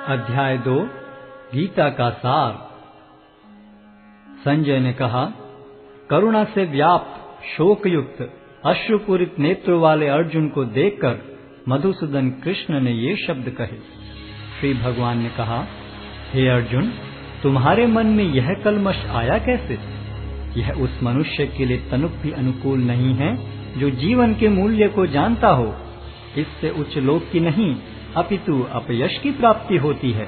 अध्याय 2 गीता का सार। संजय ने कहा, करुणा से व्याप्त शोकयुक्त अश्रुपूरित नेत्रों वाले अर्जुन को देखकर मधुसूदन कृष्ण ने ये शब्द कहे। श्री भगवान ने कहा, हे अर्जुन, तुम्हारे मन में यह कलमश आया कैसे? यह उस मनुष्य के लिए तनुक भी अनुकूल नहीं है जो जीवन के मूल्य को जानता हो। इससे उच्च लोक की नहीं अपितु अपयश की प्राप्ति होती है।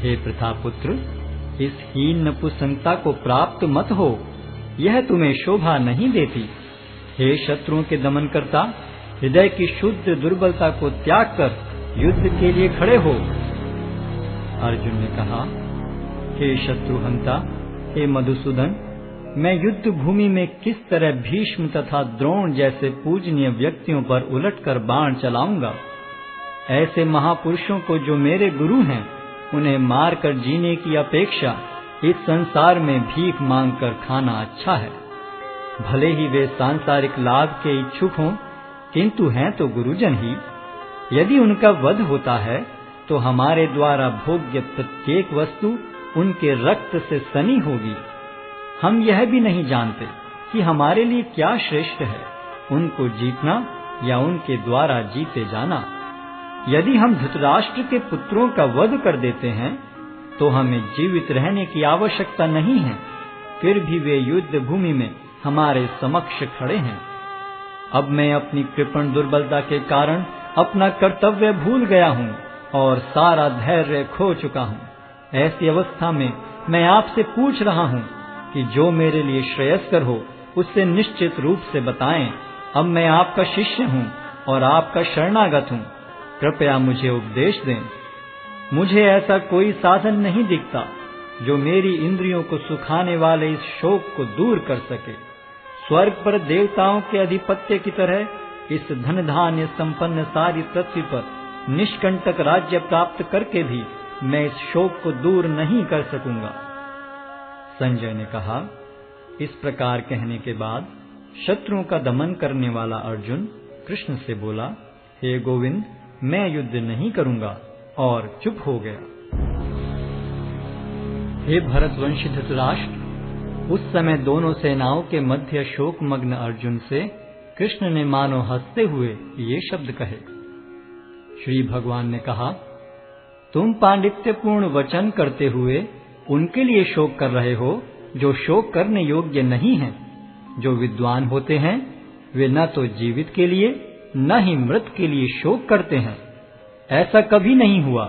हे प्रतापुत्र, इस हीन नपुंसकता को प्राप्त मत हो, यह तुम्हें शोभा नहीं देती। हे शत्रुओं के दमन करता, हृदय की शुद्ध दुर्बलता को त्याग कर युद्ध के लिए खड़े हो। अर्जुन ने कहा, हे शत्रुहंता, हे मधुसूदन, मैं युद्ध भूमि में किस तरह भीष्म तथा द्रोण जैसे पूजनीय व्यक्तियों पर उलटकर बाण चलाऊंगा? ऐसे महापुरुषों को जो मेरे गुरु हैं, उन्हें मारकर जीने की अपेक्षा इस संसार में भीख मांगकर खाना अच्छा है। भले ही वे सांसारिक लाभ के इच्छुक हों, किंतु हैं तो गुरुजन ही। यदि उनका वध होता है तो हमारे द्वारा भोग्य प्रत्येक वस्तु उनके रक्त से सनी होगी। हम यह भी नहीं जानते कि हमारे लिए क्या श्रेष्ठ है, उनको जीतना या उनके द्वारा जीते जाना। यदि हम धृतराष्ट्र के पुत्रों का वध कर देते हैं तो हमें जीवित रहने की आवश्यकता नहीं है, फिर भी वे युद्ध भूमि में हमारे समक्ष खड़े हैं। अब मैं अपनी कृपण दुर्बलता के कारण अपना कर्तव्य भूल गया हूँ और सारा धैर्य खो चुका हूँ। ऐसी अवस्था में मैं आपसे पूछ रहा हूँ कि जो मेरे लिए श्रेयस्कर हो उससे निश्चित रूप से बताएं। अब मैं आपका शिष्य हूँ और आपका शरणागत हूँ, कृपया मुझे उपदेश दें। मुझे ऐसा कोई साधन नहीं दिखता जो मेरी इंद्रियों को सुखाने वाले इस शोक को दूर कर सके। स्वर्ग पर देवताओं के अधिपत्य की तरह इस धन धान्य संपन्न सारी पृथ्वी पर निष्कंटक राज्य प्राप्त करके भी मैं इस शोक को दूर नहीं कर सकूंगा। संजय ने कहा, इस प्रकार कहने के बाद शत्रुओं का दमन करने वाला अर्जुन कृष्ण से बोला, हे गोविंद, मैं युद्ध नहीं करूंगा, और चुप हो गया। हे भरतवंशी धृतराष्ट्र, उस समय दोनों सेनाओं के मध्य शोकमग्न अर्जुन से कृष्ण ने मानो हंसते हुए ये शब्द कहे। श्री भगवान ने कहा, तुम पांडित्यपूर्ण वचन करते हुए उनके लिए शोक कर रहे हो जो शोक करने योग्य नहीं हैं। जो विद्वान होते हैं वे न तो जीवित के लिए न ही मृत के लिए शोक करते हैं। ऐसा कभी नहीं हुआ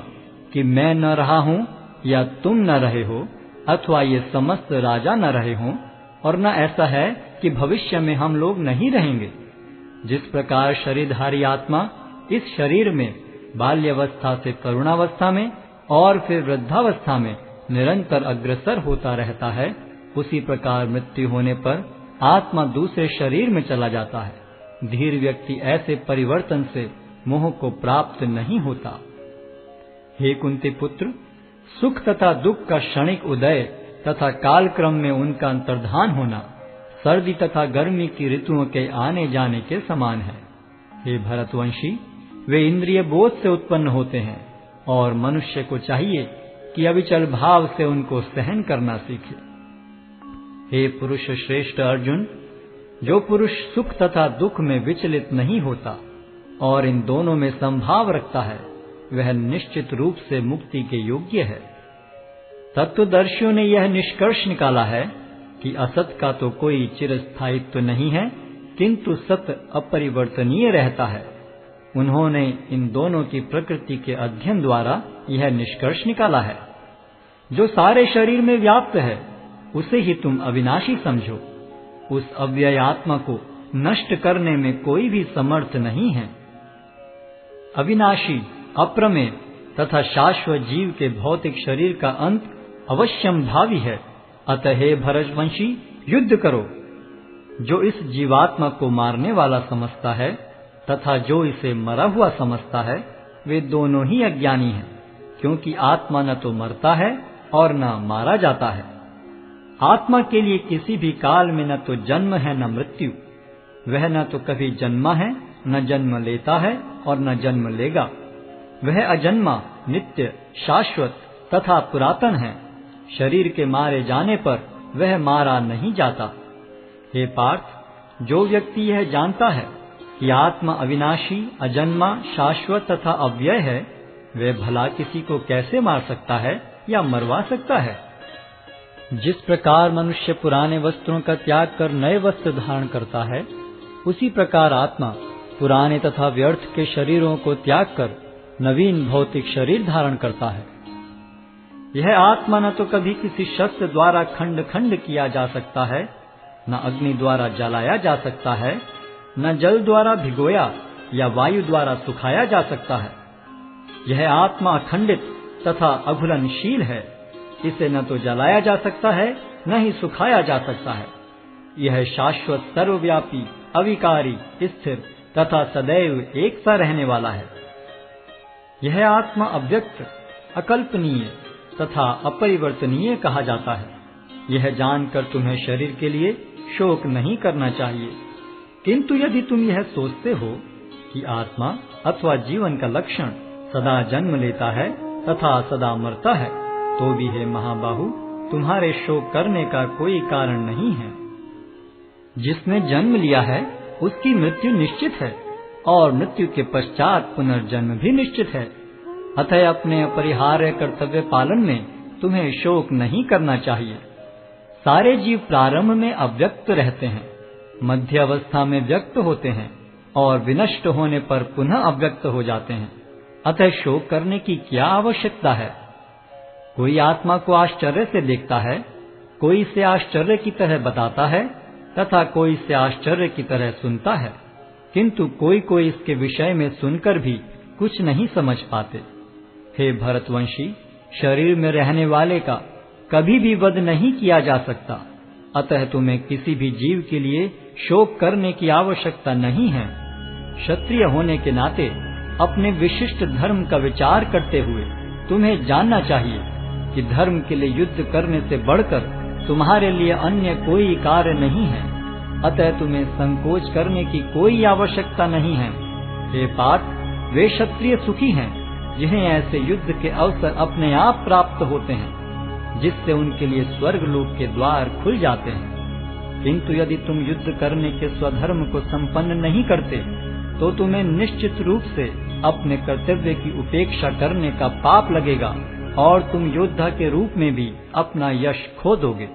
कि मैं न रहा हूं या तुम न रहे हो, अथवा ये समस्त राजा न रहे हों, और न ऐसा है कि भविष्य में हम लोग नहीं रहेंगे। जिस प्रकार शरीरधारी आत्मा इस शरीर में बाल्यावस्था से तरुणावस्था में और फिर वृद्धावस्था में निरंतर अग्रसर होता रहता है, उसी प्रकार मृत्यु होने पर आत्मा दूसरे शरीर में चला जाता है। धीर व्यक्ति ऐसे परिवर्तन से मोह को प्राप्त नहीं होता। हे कुंती पुत्र, सुख तथा दुख का क्षणिक उदय तथा कालक्रम में उनका अंतर्धान होना सर्दी तथा गर्मी की ऋतुओं के आने जाने के समान है। हे भरतवंशी, वे इंद्रिय बोध से उत्पन्न होते हैं और मनुष्य को चाहिए कि अविचल भाव से उनको सहन करना सीखे। हे पुरुष श्रेष्ठ अर्जुन, जो पुरुष सुख तथा दुख में विचलित नहीं होता और इन दोनों में संभाव रखता है, वह निश्चित रूप से मुक्ति के योग्य है। तत्वदर्शियों ने यह निष्कर्ष निकाला है कि असत का तो कोई चिरस्थायित्व नहीं है, किंतु सत अपरिवर्तनीय रहता है। उन्होंने इन दोनों की प्रकृति के अध्ययन द्वारा यह निष्कर्ष निकाला है। जो सारे शरीर में व्याप्त है उसे ही तुम अविनाशी समझो। उस अव्यय आत्मा को नष्ट करने में कोई भी समर्थ नहीं है। अविनाशी, अप्रमेय तथा शाश्वत जीव के भौतिक शरीर का अंत अवश्यम भावी है। अतः हे भरतवंशी, युद्ध करो। जो इस जीवात्मा को मारने वाला समझता है तथा जो इसे मरा हुआ समझता है, वे दोनों ही अज्ञानी हैं, क्योंकि आत्मा न तो मरता है और न मारा जाता है। आत्मा के लिए किसी भी काल में न तो जन्म है न मृत्यु। वह न तो कभी जन्मा है, न जन्म लेता है और न जन्म लेगा। वह अजन्मा, नित्य, शाश्वत तथा पुरातन है। शरीर के मारे जाने पर वह मारा नहीं जाता। हे पार्थ, जो व्यक्ति यह जानता है कि आत्मा अविनाशी, अजन्मा, शाश्वत तथा अव्यय है, वह भला किसी को कैसे मार सकता है या मरवा सकता है? जिस प्रकार मनुष्य पुराने वस्त्रों का त्याग कर नए वस्त्र धारण करता है, उसी प्रकार आत्मा पुराने तथा व्यर्थ के शरीरों को त्याग कर नवीन भौतिक शरीर धारण करता है। यह आत्मा न तो कभी किसी शस्त्र द्वारा खंड खंड किया जा सकता है, न अग्नि द्वारा जलाया जा सकता है, न जल द्वारा भिगोया या वायु द्वारा सुखाया जा सकता है। यह आत्मा अखंडित तथा अघुलनशील है। इसे न तो जलाया जा सकता है, न ही सुखाया जा सकता है। यह शाश्वत, सर्वव्यापी, अविकारी, स्थिर तथा सदैव एक सा रहने वाला है। यह आत्मा अव्यक्त, अकल्पनीय तथा अपरिवर्तनीय कहा जाता है। यह जानकर तुम्हें शरीर के लिए शोक नहीं करना चाहिए। किंतु यदि तुम यह सोचते हो कि आत्मा अथवा जीवन का लक्षण सदा जन्म लेता है तथा सदा मरता है, तो भी हे महाबाहु, तुम्हारे शोक करने का कोई कारण नहीं है। जिसने जन्म लिया है उसकी मृत्यु निश्चित है, और मृत्यु के पश्चात पुनर्जन्म भी निश्चित है। अतः अपने अपरिहार्य कर्तव्य पालन में तुम्हें शोक नहीं करना चाहिए। सारे जीव प्रारंभ में अव्यक्त रहते हैं, मध्य अवस्था में व्यक्त होते हैं और विनष्ट होने पर पुनः अव्यक्त हो जाते हैं। अतः शोक करने की क्या आवश्यकता है? कोई आत्मा को आश्चर्य से देखता है, कोई इसे आश्चर्य की तरह बताता है तथा कोई इसे आश्चर्य की तरह सुनता है, किंतु कोई कोई इसके विषय में सुनकर भी कुछ नहीं समझ पाते। हे भरतवंशी, शरीर में रहने वाले का कभी भी वध नहीं किया जा सकता। अतः तुम्हें किसी भी जीव के लिए शोक करने की आवश्यकता नहीं है। क्षत्रिय होने के नाते अपने विशिष्ट धर्म का विचार करते हुए तुम्हें जानना चाहिए कि धर्म के लिए युद्ध करने से बढ़कर तुम्हारे लिए अन्य कोई कार्य नहीं है। अतः तुम्हें संकोच करने की कोई आवश्यकता नहीं है। हे पार्थ, वे क्षत्रिय सुखी हैं जिन्हें ऐसे युद्ध के अवसर अपने आप प्राप्त होते हैं, जिससे उनके लिए स्वर्ग लोक के द्वार खुल जाते हैं। किंतु यदि तुम युद्ध करने के स्वधर्म को संपन्न नहीं करते, तो तुम्हें निश्चित रूप से अपने कर्तव्य की उपेक्षा करने का पाप लगेगा और तुम योद्धा के रूप में भी अपना यश खो दोगे।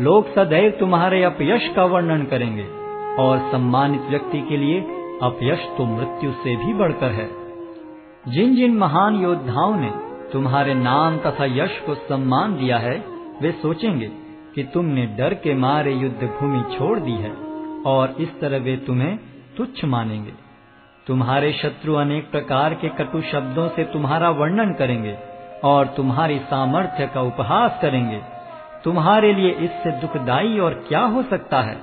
लोग सदैव तुम्हारे अपयश का वर्णन करेंगे, और सम्मानित व्यक्ति के लिए अपयश तो मृत्यु से भी बढ़कर है। जिन जिन महान योद्धाओं ने तुम्हारे नाम तथा यश को सम्मान दिया है, वे सोचेंगे कि तुमने डर के मारे युद्ध भूमि छोड़ दी है, और इस तरह वे तुम्हें तुच्छ मानेंगे। तुम्हारे शत्रु अनेक प्रकार के कटु शब्दों से तुम्हारा वर्णन करेंगे और तुम्हारी सामर्थ्य का उपहास करेंगे। तुम्हारे लिए इससे दुखदाई और क्या हो सकता है?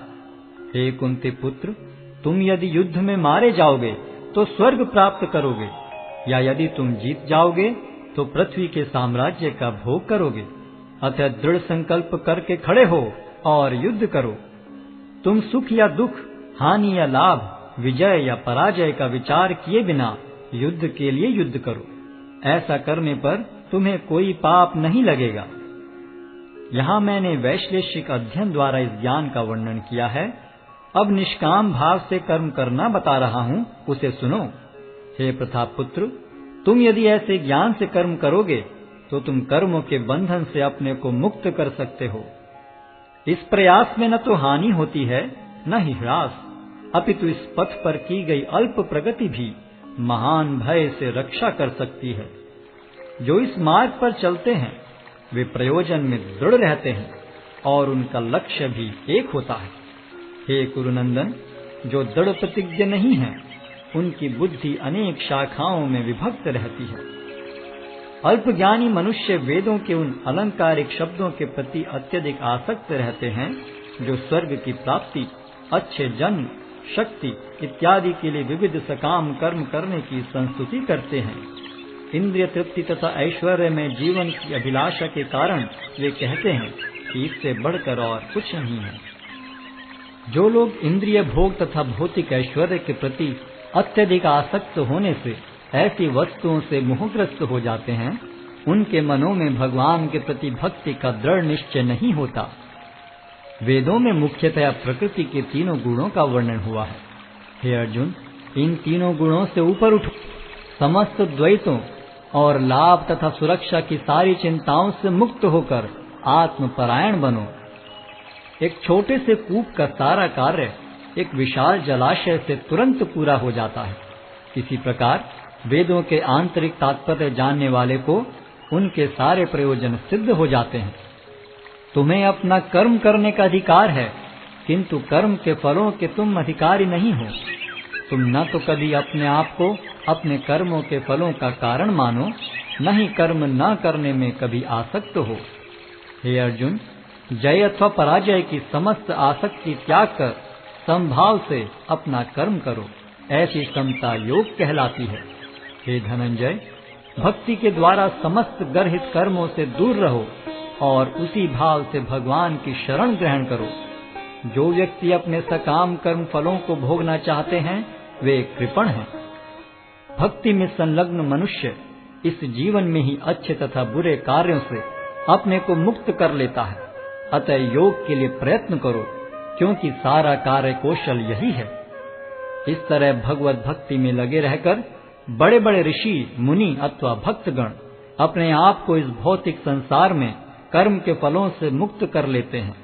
हे कुंती पुत्र, तुम यदि युद्ध में मारे जाओगे तो स्वर्ग प्राप्त करोगे, या यदि तुम जीत जाओगे तो पृथ्वी के साम्राज्य का भोग करोगे। अतः दृढ़ संकल्प करके खड़े हो और युद्ध करो। तुम सुख या दुख, हानि या लाभ, विजय या पराजय का विचार किए बिना युद्ध के लिए युद्ध करो। ऐसा करने पर तुम्हें कोई पाप नहीं लगेगा। यहाँ मैंने वैश्लेषिक अध्ययन द्वारा इस ज्ञान का वर्णन किया है। अब निष्काम भाव से कर्म करना बता रहा हूँ, उसे सुनो। हे प्रतापपुत्र, तुम यदि ऐसे ज्ञान से कर्म करोगे तो तुम कर्मों के बंधन से अपने को मुक्त कर सकते हो। इस प्रयास में न तो हानि होती है न ही ह्रास, अपितु इस पथ पर की गई अल्प प्रगति भी महान भय से रक्षा कर सकती है। जो इस मार्ग पर चलते हैं वे प्रयोजन में दृढ़ रहते हैं और उनका लक्ष्य भी एक होता है। हे कुरुनंदन, जो दृढ़ प्रतिज्ञ नहीं है उनकी बुद्धि अनेक शाखाओं में विभक्त रहती है। अल्पज्ञानी मनुष्य वेदों के उन अलंकारिक शब्दों के प्रति अत्यधिक आसक्त रहते हैं जो स्वर्ग की प्राप्ति, अच्छे जन्म, शक्ति इत्यादि के लिए विविध सकाम कर्म करने की संस्तुति करते हैं। इंद्रिय तृप्ति तथा ऐश्वर्य में जीवन की अभिलाषा के कारण वे कहते हैं कि इससे बढ़कर और कुछ नहीं है। जो लोग इंद्रिय भोग तथा भौतिक ऐश्वर्य के प्रति अत्यधिक आसक्त होने से ऐसी वस्तुओं से मोहग्रस्त हो जाते हैं, उनके मनों में भगवान के प्रति भक्ति का दृढ़ निश्चय नहीं होता। वेदों में मुख्यतया प्रकृति के तीनों गुणों का वर्णन हुआ है। हे अर्जुन, इन तीनों गुणों से ऊपर उठो, समस्त द्वैतों और लाभ तथा सुरक्षा की सारी चिंताओं से मुक्त होकर आत्मपरायण बनो। एक छोटे से कूप का सारा कार्य एक विशाल जलाशय से तुरंत पूरा हो जाता है। इसी प्रकार वेदों के आंतरिक तात्पर्य जानने वाले को उनके सारे प्रयोजन सिद्ध हो जाते हैं। तुम्हें अपना कर्म करने का अधिकार है, किंतु कर्म के फलों के तुम अधिकारी नहीं हो। तुम न तो कभी अपने आप को अपने कर्मों के फलों का कारण मानो, न ही कर्म न करने में कभी आसक्त हो। हे अर्जुन, जय अथवा पराजय की समस्त आसक्ति त्याग कर समभाव से अपना कर्म करो। ऐसी समता योग कहलाती है। हे धनंजय, भक्ति के द्वारा समस्त गर्हित कर्मों से दूर रहो और उसी भाव से भगवान की शरण ग्रहण करो। जो व्यक्ति अपने सकाम कर्म फलों को भोगना चाहते हैं, वे कृपण हैं। भक्ति में संलग्न मनुष्य इस जीवन में ही अच्छे तथा बुरे कार्यों से अपने को मुक्त कर लेता है। अतः योग के लिए प्रयत्न करो, क्योंकि सारा कार्य कौशल यही है। इस तरह भगवत भक्ति में लगे रहकर बड़े बड़े ऋषि, मुनि अथवा भक्तगण अपने आप को इस भौतिक संसार में कर्म के फलों से मुक्त कर लेते हैं।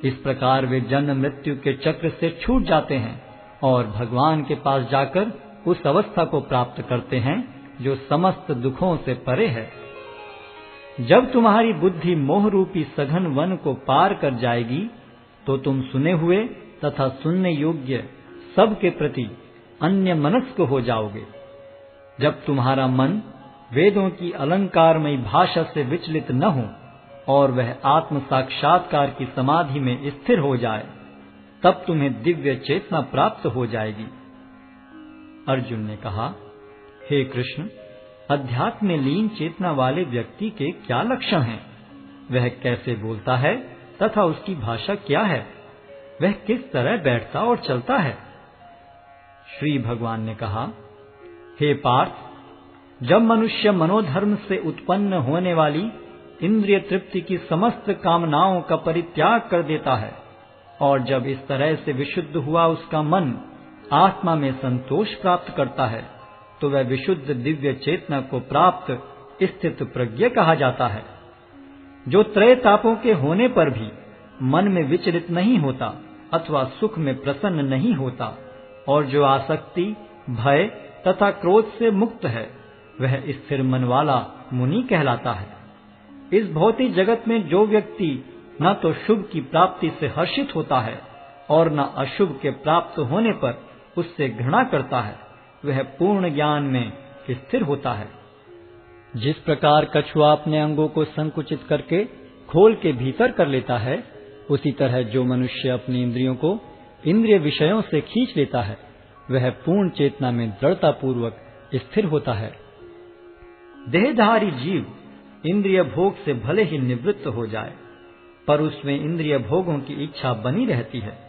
इस प्रकार वे जन्म मृत्यु के चक्र से छूट जाते हैं और भगवान के पास जाकर उस अवस्था को प्राप्त करते हैं जो समस्त दुखों से परे है। जब तुम्हारी बुद्धि मोह रूपी सघन वन को पार कर जाएगी, तो तुम सुने हुए तथा सुनने योग्य सब के प्रति अन्य मनस्क हो जाओगे। जब तुम्हारा मन वेदों की अलंकारमयी भाषा से विचलित न हो और वह आत्म साक्षात्कार की समाधि में स्थिर हो जाए, तब तुम्हें दिव्य चेतना प्राप्त हो जाएगी। अर्जुन ने कहा, हे कृष्ण, अध्यात्म में लीन चेतना वाले व्यक्ति के क्या लक्षण हैं? वह कैसे बोलता है तथा उसकी भाषा क्या है? वह किस तरह बैठता और चलता है? श्री भगवान ने कहा, हे पार्थ, जब मनुष्य मनोधर्म से उत्पन्न होने वाली इंद्रिय तृप्ति की समस्त कामनाओं का परित्याग कर देता है और जब इस तरह से विशुद्ध हुआ उसका मन आत्मा में संतोष प्राप्त करता है, तो वह विशुद्ध दिव्य चेतना को प्राप्त स्थित प्रज्ञ कहा जाता है, जो त्रय तापों के होने पर भी मन में विचलित नहीं होता अथवा सुख में प्रसन्न नहीं होता और जो आसक्ति, भय तथा क्रोध से मुक्त है, वह स्थिर मन वाला मुनि कहलाता है। इस भौतिक जगत में जो व्यक्ति न तो शुभ की प्राप्ति से हर्षित होता है और न अशुभ के प्राप्त होने पर उससे घृणा करता है, वह पूर्ण ज्ञान में स्थिर होता है। जिस प्रकार कछुआ अपने अंगों को संकुचित करके खोल के भीतर कर लेता है, उसी तरह जो मनुष्य अपनी इंद्रियों को इंद्रिय विषयों से खींच लेता है, वह पूर्ण चेतना में दृढ़ता पूर्वक स्थिर होता है। देहधारी जीव इंद्रिय भोग से भले ही निवृत्त हो जाए, पर उसमें इंद्रिय भोगों की इच्छा बनी रहती है।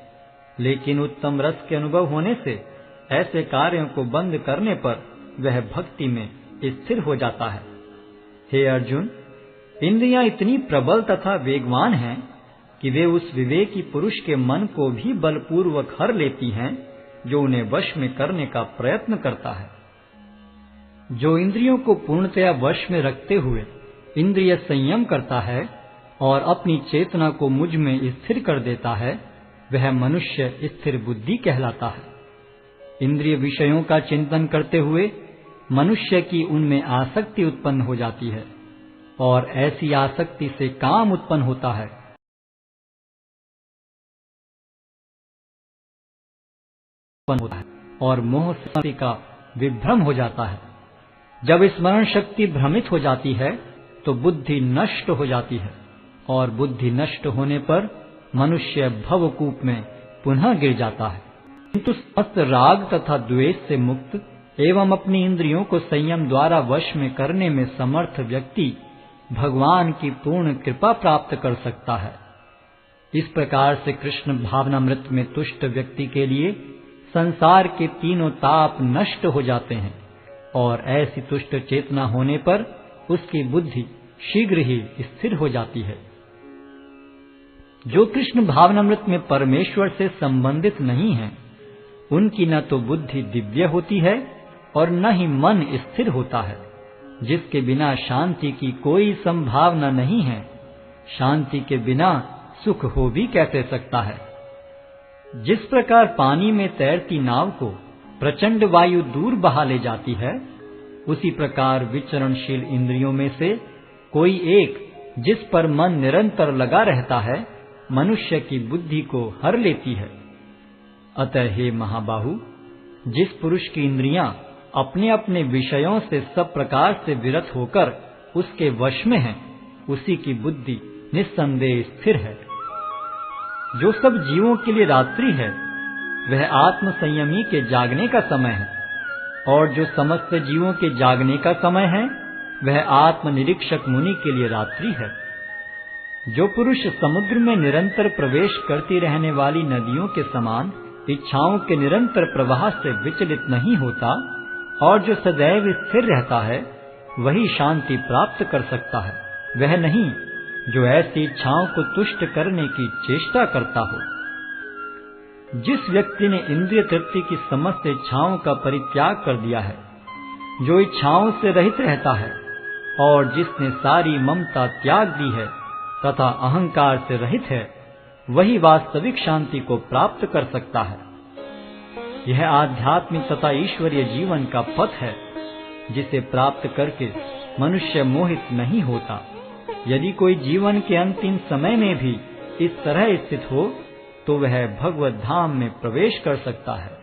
लेकिन उत्तम रस के अनुभव होने से ऐसे कार्यों को बंद करने पर वह भक्ति में स्थिर हो जाता है। हे अर्जुन, इंद्रियां इतनी प्रबल तथा वेगवान हैं कि वे उस विवेकी पुरुष के मन को भी बलपूर्वक हर लेती हैं, जो उन्हें वश में करने का प्रयत्न करता है। जो इंद्रियों को पूर्णतया वश में रखते हुए इंद्रिय संयम करता है और अपनी चेतना को मुझ में स्थिर कर देता है, वह मनुष्य स्थिर बुद्धि कहलाता है। इंद्रिय विषयों का चिंतन करते हुए मनुष्य की उनमें आसक्ति उत्पन्न हो जाती है और ऐसी आसक्ति से काम उत्पन्न होता है और मोह शक्ति का विभ्रम हो जाता है। जब स्मरण शक्ति भ्रमित हो जाती है तो बुद्धि नष्ट हो जाती है और बुद्धि नष्ट होने पर मनुष्य भवकूप में पुनः गिर जाता है। किंतु समस्त राग तथा द्वेष से मुक्त एवं अपनी इंद्रियों को संयम द्वारा वश में करने में समर्थ व्यक्ति भगवान की पूर्ण कृपा प्राप्त कर सकता है। इस प्रकार से कृष्ण भावनामृत में तुष्ट व्यक्ति के लिए संसार के तीनों ताप नष्ट हो जाते हैं और ऐसी तुष्ट चेतना होने पर उसकी बुद्धि शीघ्र ही स्थिर हो जाती है। जो कृष्ण भावनामृत में परमेश्वर से संबंधित नहीं है, उनकी न तो बुद्धि दिव्य होती है और न ही मन स्थिर होता है। जिसके बिना शांति की कोई संभावना नहीं है, शांति के बिना सुख हो भी कैसे सकता है। जिस प्रकार पानी में तैरती नाव को प्रचंड वायु दूर बहा ले जाती है, उसी प्रकार विचरणशील इंद्रियों में से कोई एक जिस पर मन निरंतर लगा रहता है, मनुष्य की बुद्धि को हर लेती है। अतः हे महाबाहु, जिस पुरुष की इंद्रियां अपने अपने विषयों से सब प्रकार से विरत होकर उसके वश में हैं, उसी की बुद्धि निस्संदेह स्थिर है। जो सब जीवों के लिए रात्रि है, वह आत्म संयमी के जागने का समय है, और जो समस्त जीवों के जागने का समय है, वह आत्म निरीक्षक मुनि के लिए रात्रि है। जो पुरुष समुद्र में निरंतर प्रवेश करती रहने वाली नदियों के समान इच्छाओं के निरंतर प्रवाह से विचलित नहीं होता और जो सदैव स्थिर रहता है, वही शांति प्राप्त कर सकता है, वह नहीं जो ऐसी इच्छाओं को तुष्ट करने की चेष्टा करता हो। जिस व्यक्ति ने इंद्रिय तृप्ति की समस्त इच्छाओं का परित्याग कर दिया है, जो इच्छाओं से रहित रहता है और जिसने सारी ममता त्याग दी है तथा अहंकार से रहित है, वही वास्तविक शांति को प्राप्त कर सकता है। यह आध्यात्मिक तथा ईश्वरीय जीवन का पथ है, जिसे प्राप्त करके मनुष्य मोहित नहीं होता। यदि कोई जीवन के अंतिम समय में भी इस तरह स्थित हो, तो वह भगवत धाम में प्रवेश कर सकता है।